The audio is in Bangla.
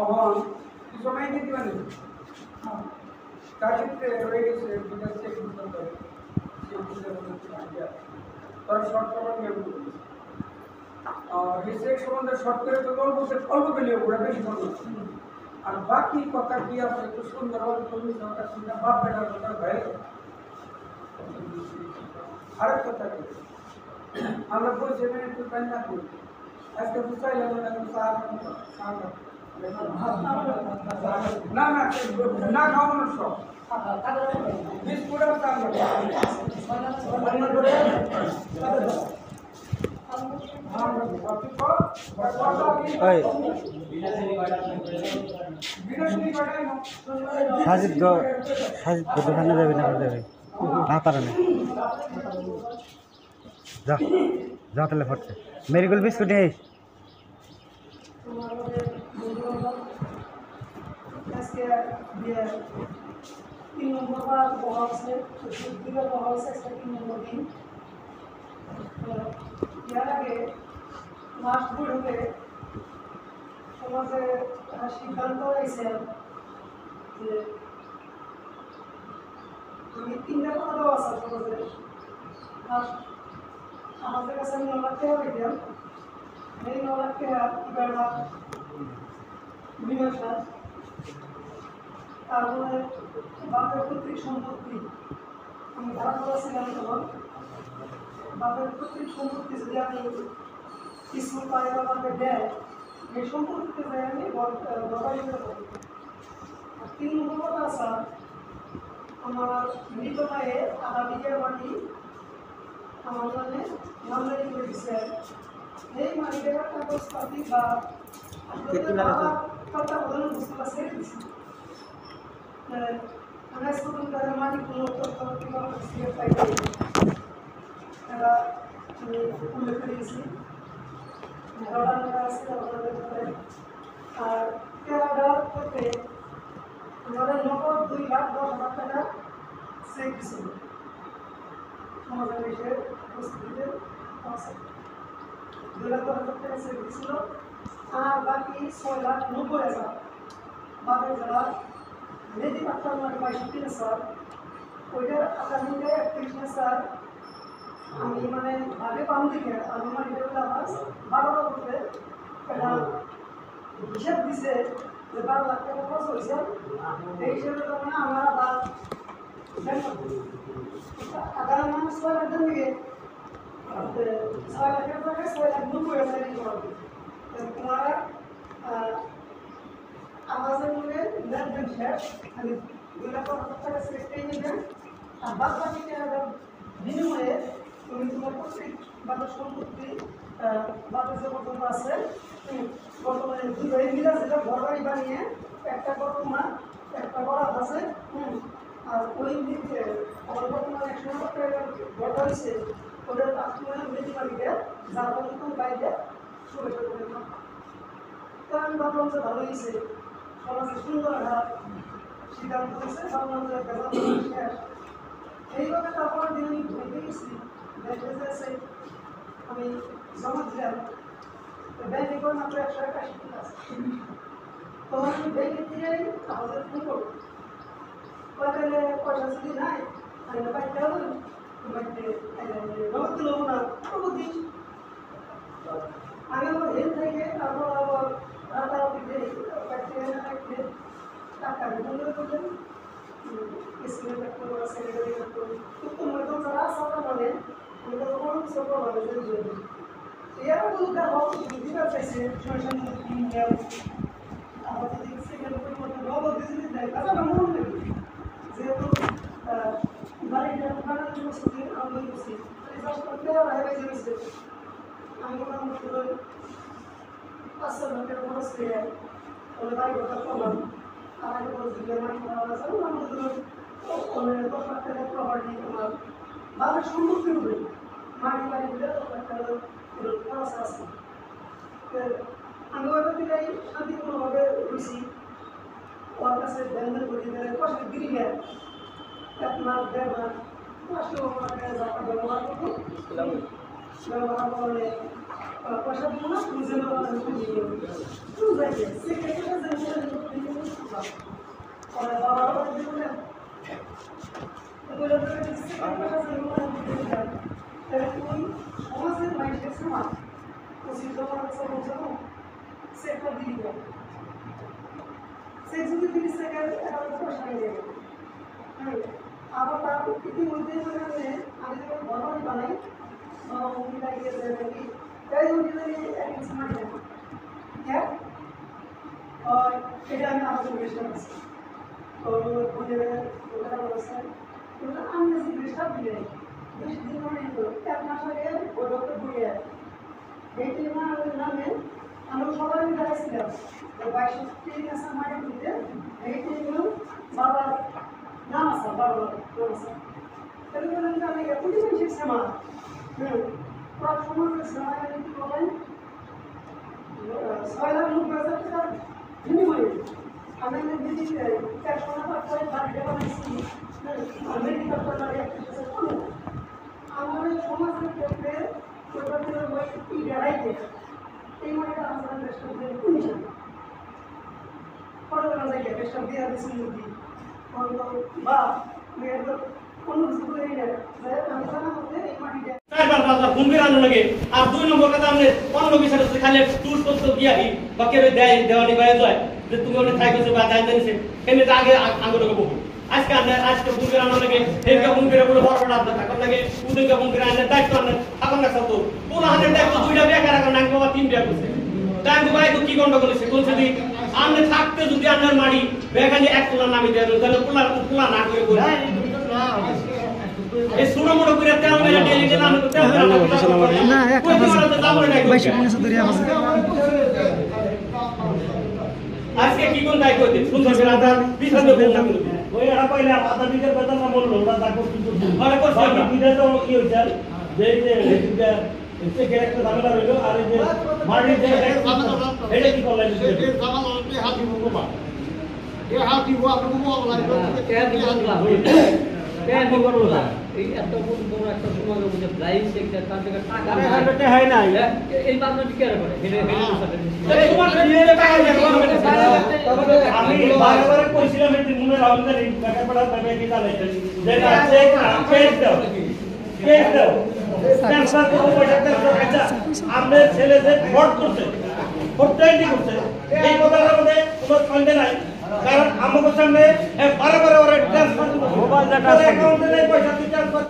অহন সময় দিতে পারি তার ক্ষেত্রে রয়ে গেছে বিকাশ থেকে করে তারা শর্ট কভার নিয়ে হিসেব সম্বন্ধে শর্ট করে তো অল্প পেলে ওরা বেশি বলবো আর বাকি কথা কি আছে একটু সুন্দরভাবে তুমি বাপ বেটার কথা ভয় আরেক কথা কি আমরা বলছি একটু কান্না করি আজকে বুঝাইলাম না না না খাওয়ানোর সব বিস্কুট আর চা সাজিদ দোকানে যাবে না যাবে না তারা নেই যা যা তাহলে ফটছে মেরিগোল্ড বিস্কুট নেই তিন নম্বর বার বলা হচ্ছে দিকে বলা হচ্ছে একটা 3 নম্বর দিন এর আগে লাস্ট বইতে সমাজে সিদ্ধান্ত হয়েছে যে তুমি 3টা কথা দেওয়া আছে সমাজে আমাদের কাছে 9 লাখ টাকা পেতাম এই 9 লাখ টাকা এবার বিমাসা তারপরে বাপের পৈতৃক সম্পত্তি আমি ধারা করেছিলাম তখন বাপের পৈতৃক সম্পত্তি যদি আমি স্কুল পাই বা বাপে দেয় এই সম্পত্তিতে যাই আমি দরকারি করে থাকি আর 3 নম্বর কথা আছে আমার মৃত মায়ে আধা বিঘের মাটি আমার নামে নামজারি করে দিচ্ছে এই মাটিটার কাগজপাতি বা কথা বলে বুঝতে পারছে আমরা স্কুল তাদের মালিক কোনো তারা উল্লেখ করে গেছি আর কেরাডার করতে আমাদের নগদ 2,10,000 টাকা চেক দিছিল সমাজের বিষয়ে উপস্থিতিতে 2,10,000 টাকা চেক দিছিল আর বাকি 6,90,000 বাকি যারা রেডি পাত্র মানে 62 স্যার ওইটার আগামীতে 31 স্যার আমি মানে আগে পাম দিকে আমি মানে এটা আমার 12 বছরে এটা হিসাব দিছে যে 12 লাখ টাকা খরচ হয়েছে এই হিসাবে তখন আমরা আবার আগামী মাস 6 লাখ দিকে 6 লাখের টাকা 6,90,000 দিতে হবে তোমার আমাদের মনে লেনদেন শেষ খালি 2,10,000 টাকা সেটাই নেবেন আর বাদ বাকি টাকা বিনিময়ে তুমি তোমার প্রত্যেক বাজার সম্পত্তি বাজার যে পর্যন্ত আছে বর্তমানে 2 ভাই মিলে যেটা ঘর বাড়ি বানিয়ে একটা বর্তমান একটা বরাদ আছে আর ওই দিকে আমার বর্তমানে 100 টাকা ঘর হয়েছে ওদের পাঁচমানে মেজি বাড়িতে যার পর্যন্ত বাইরে শুরু করে তো আমি ভাবলাম যে ভালো হয়েছে সমাজে সুন্দর একটা সিদ্ধান্ত হয়েছে ভাবলাম যে শেষ এইভাবে তারপরে দিন আমি ভেবে গেছি ব্যাংকে যে আমি জমা দিলাম ব্যাংকে করে মাত্র 181 টাকা আছে তো আমি ব্যাংকে দিয়ে আমাদের ফোন করবো তাহলে পয়সা যদি নাই তাহলে বাড়িতে হবে বাড়িতে জমা দিল না কোনো দিন আগে আমার হেল থেকে তারপর আবার রাতারাতি বাড়িতে টাকা বন্ধ করলেন স্কুলের ডাক্তার বা সেক্রেটারি ডাক্তার কিন্তু মধ্যম যারা সাদা মানে আমরা কোনো কিছু প্রভাবে জড়িয়ে এরা বলতে হবে দিতে চাইছে সরকার ইন্ডিয়া আমাদের দিকে সেক্রেটারি করতে নগদ দিতে দেয় কাজা না মনে নেই যেহেতু বাড়িটা বানানোর জন্য সুযোগ আমরা করছি এই কাজ করতে হবে যাচ্ছে আমি মোটামুটি 500 টাকা খরচ করে ওই বাড়ি কথা করলাম আর কোনো জিনিস মাটি করা আছে আমাদের ওখানে 10 লাখ টাকা প্রপার্টি আমার বাড়ির সম্পত্তি হবে মাটি বাড়ি দিলে 10 লাখ টাকা খরচ আছে আমি ওইভাবে দিলেই শান্তিপূর্ণভাবে রয়েছি ওর কাছে লেনদেন করে দিলে কষ্ট দিলি গেল 1 মাস 1.5 মাস কষ্ট আমাকে টাকা ব্যবহার করবো ব্যবহার করলে পয়সা দিব না বুঝে নেওয়া সেক্ষেত্রে আছে বলছো না সেটা দিয়ে দাও সেই যদি 30 সেকেন্ড এটা পয়সা নিয়ে যাবে আবার তার ইতিমধ্যে আমি যখন বড় বানাই মুভি লাগিয়ে দেবে তাই যদি এক ইঞ্চি মাটি দেবো হ্যাঁ और এটা আমি আমাদের চেষ্টা করছি তো বুঝে ওটা বলছে ওটা আমি যে চেষ্টা দিলে 20 দিন মানে তো এক মাস আগে ওই ডক্টর বুঝে এই টিমা আমাদের নামে আমরা সবাই মিলে আসছিলাম তো 22 মাসের মাঠে দিতে এই টিমগুলো বাবার নাম আছে বাবার নাম আছে তাহলে বলেন যে আমি এত দিন শিখছি আমার পুরো সমাজের সমাজে কি বলেন 6,90,000 টাকা বিনিময়ে আমি দিদি ক্যাশ টাকা করে বাড়ি বানাইছি মেডিকেল করার একটা কোনো আমাদের সমাজের ক্ষেত্রে প্রত্যেকের ওই লড়াইতে এই মাঠটা আমাদের চেষ্টা করে করেছি পরে বলা যায় চেষ্টা দিয়ে দিয়েছি মুদি বা মেয়ের কোনো কিছু করে নিয়ে আমি জানা মতে এই মাটিটা চারবার পাঁচবার ঘুম ফিরানো লাগে আর 2 নম্বর কথা আপনি অন্য বিষয় হচ্ছে খালি টুল করতে দিয়াহি বা কেউ দেওয়ানি বাইরে যায় যে তুমি অনেক খাই করছো বা দায় দিয়েছে এমনি আগে আঙ্গুলকে বলবো আজকে ঘুম ফিরানো লাগে এইটা ঘুম ফিরে বলে বড় বড় আপনার থাকার লাগে উদয়কে ঘুম ফিরে আনলে দায়িত্ব আনলে এখন না সত্য কোন হাতের দায়িত্ব 2টা বেকার এখন নাঙ্গ বা 3 বিয়া করছে তাই তো ভাই তো কি গন্ড করেছে বলছে যে আপনি থাকতে যদি আপনার মাড়ি বেখানি এক তোলা নামি দেয় তাহলে পোলা না করে বলে এই সুনো মোড় করে তেল মেরে ডেলি ডেলি আমি তো তেল না একটা বাইশে কোন সুদরি আছে আজকে কি কোন দায় করতে সুন্দর করে আদা বিছানো বন্ধ করে ওই এরা কইলে আদা বিকের বেতন না বললো ওটা দা করতে আরে করছে না বিদে তো কি হইছে যে যে এতে ক্যারেক্টার ঝামেলা হইলো আর এই যে মারি যে এটা কি করলেন এই ঝামেলা হইতে হাতি মুকমা এই হাতি ওয়া মুকমা লাগবে কে দিলা কেন করব না এই এত বড় একটা সমাজ বুঝে প্রাইস একটা তার থেকে টাকা আরে হয় না এই বাদটি কি করে এই তোমার নিয়ে টাকা দেব আমি বারবার কইছিলাম এই মনে রাখুন যে টাকা পড়া তবে কি জানে যেটা চেক দাও ট্রান্সফার করব পয়সা আচ্ছা আমাদের ছেলে যে ফ্রড করছে ফ্রডটাই করছে এই কথাটার মধ্যে কোনো সন্দেহ নাই কারণ আমাদের সামনে বারবার ওরা ট্রান্সফার মোবাইল ডাটা অ্যাকাউন্টে পয়সা ট্রান্সফার